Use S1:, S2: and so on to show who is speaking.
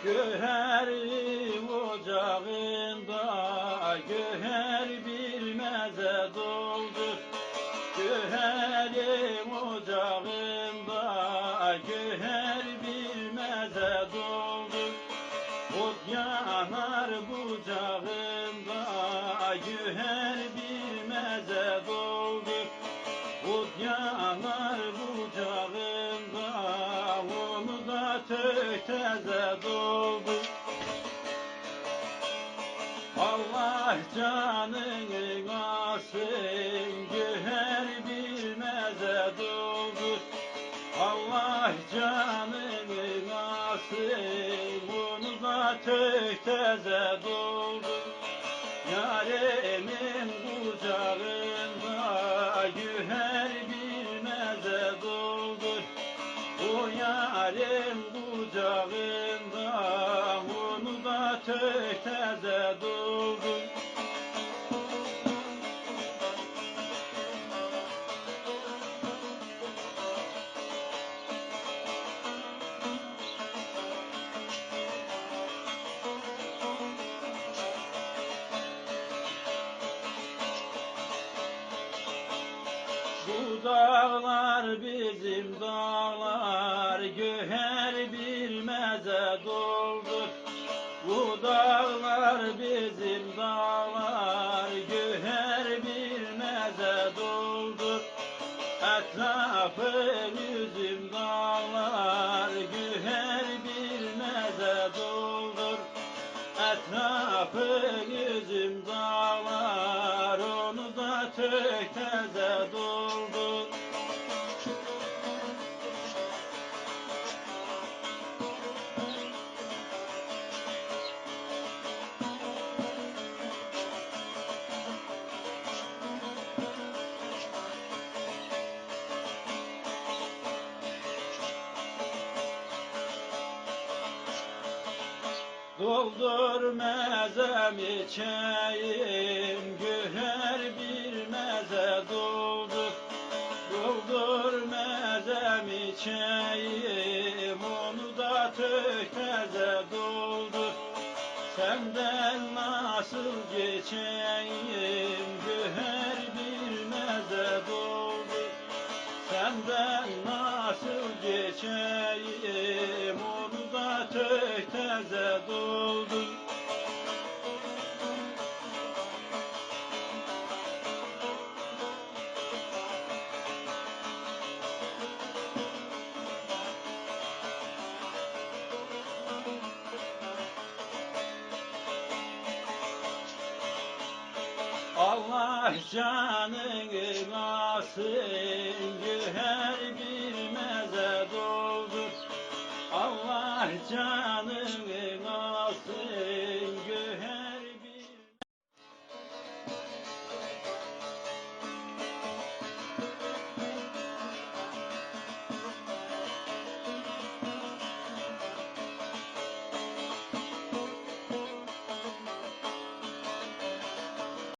S1: Göherim ocağında göher bir meze doldur. Göherim ocağında göher bir meze doldur. Ot yanar bucağında göher bir meze doldur. Ot yanar bucağında onu da tök teze doldur. Allah canını alsın, göher bilmeze doldur. Allah canını alsın, bunu da tök teze doldur. Yarimin kucağında güher bilmeze doldur. O yarim kucağında onu da tök teze doldur. Bu dağlar bizim dağlar, göher bilmeze doldur. Bu dağlar bizim dağlar, göher bilmeze doldur. Etrafı yüzüm dağlar, göher bilmeze doldur. Etrafı yüzüm dağlar, onu da tök teze doldur. Doldur mezem içeyim, göher bir meze doldur. Doldur mezem içeyim, onu da tök teze doldur. Senden nasıl geçeyim, göher bir meze doldur. Senden nasıl geçeyim, onu da tök teze doldur. Allah canını alsın, göher bilmeze doldur. Allah canını alsın.